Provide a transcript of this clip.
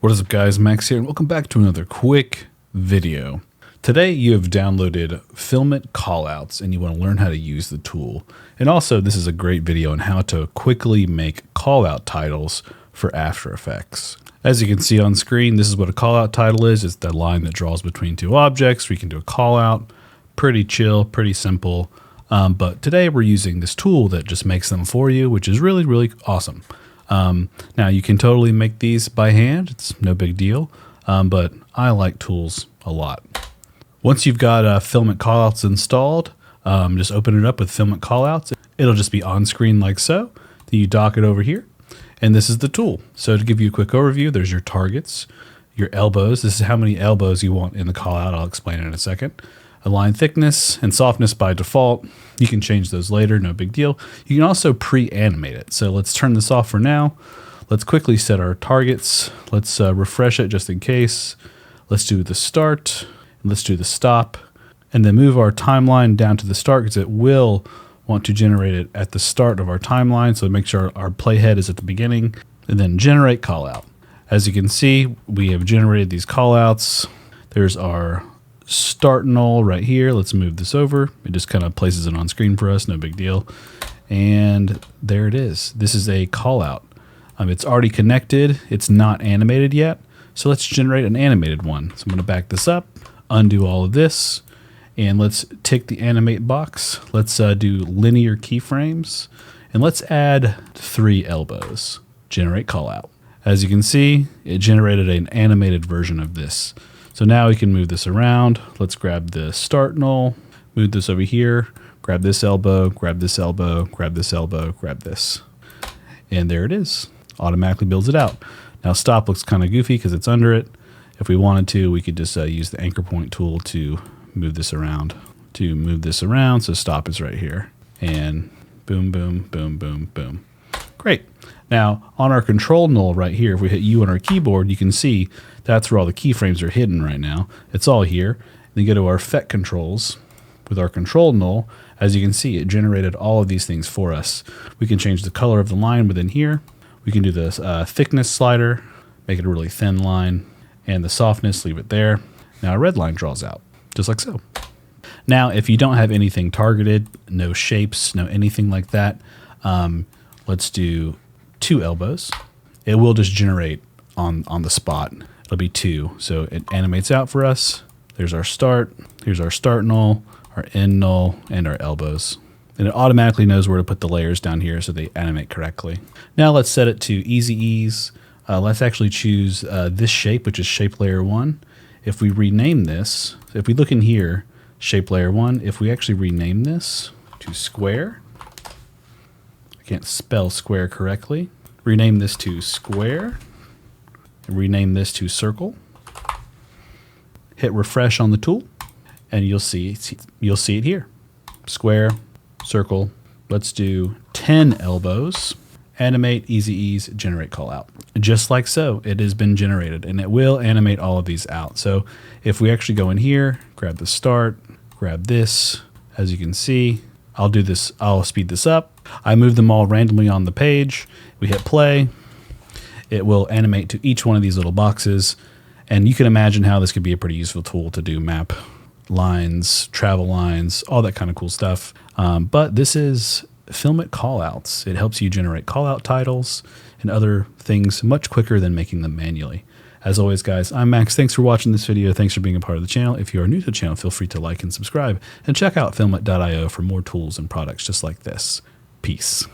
What is up guys, Max here, and welcome back to another quick video. Today you have downloaded Filmit CallOuts and you want to learn how to use the tool. And also this is a great video on how to quickly make callout titles for After Effects. As you can see on screen, this is what a callout title is. It's that line that draws between two objects. We can do a callout. Pretty chill, pretty simple. But today we're using this tool that just makes them for you, which is really awesome. Now you can totally make these by hand. It's no big deal. But I like tools a lot. Once you've got Filmit CallOuts installed, just open it up with Filmit CallOuts. It'll just be on screen like so. Then you dock it over here. And this is the tool. So to give you a quick overview, there's your targets, your elbows. This is how many elbows you want in the callout. I'll explain it in a second. Align thickness and softness by default. You can change those later, no big deal. You can also pre-animate it. So let's turn this off for now. Let's quickly set our targets. Let's refresh it just in case. Let's do the start. Let's do the stop. And then move our timeline down to the start because it will want to generate it at the start of our timeline. So make sure our playhead is at the beginning. And then generate callout. As you can see, we have generated these callouts. There's our start null right here. Let's move this over. It just kind of places it on screen for us, no big deal. And there it is. This is a callout. It's already connected. It's not animated yet. So let's generate an animated one. So I'm going to back this up, undo all of this, and let's tick the animate box. Let's do linear keyframes, and let's add 3 elbows. Generate callout. As you can see, it generated an animated version of this. So now we can move this around. Let's grab the start null, move this over here, grab this elbow, grab this elbow, grab this elbow, grab this. And there it is. Automatically builds it out. Now stop looks kind of goofy because it's under it. If we wanted to, we could just use the anchor point tool to move this around. So stop is right here. And boom, boom, boom, boom, boom. Great. Now on our control null right here, if we hit U on our keyboard, you can see that's where all the keyframes are hidden right now. It's all here. Then go to our effect controls with our control null. As you can see, it generated all of these things for us. We can change the color of the line within here. We can do this thickness slider, make it a really thin line, and the softness, leave it there. Now a red line draws out, just like so. Now, if you don't have anything targeted, no shapes, no anything like that, let's do 2 elbows. It will just generate on the spot. It'll be 2. So it animates out for us. There's our start. Here's our start null, our end null, and our elbows. And it automatically knows where to put the layers down here so they animate correctly. Now let's set it to easy ease. Let's actually choose this shape, which is shape layer 1. If we rename this, if we look in here, shape layer 1, if we actually rename this to square, I can't spell square correctly. Rename this to square, and rename this to circle. Hit refresh on the tool, and you'll see it here. Square, circle. Let's do 10 elbows. Animate, easy ease, generate callout. Just like so, it has been generated, and it will animate all of these out. So if we actually go in here, grab the start, grab this, as you can see, I'll speed this up. I move them all randomly on the page. We hit play. It will animate to each one of these little boxes. And you can imagine how this could be a pretty useful tool to do map lines, travel lines, all that kind of cool stuff. But this is Filmit CallOuts. It helps you generate callout titles and other things much quicker than making them manually. As always, guys, I'm Max. Thanks for watching this video. Thanks for being a part of the channel. If you are new to the channel, feel free to like and subscribe. And check out Filmit.io for more tools and products just like this. Peace.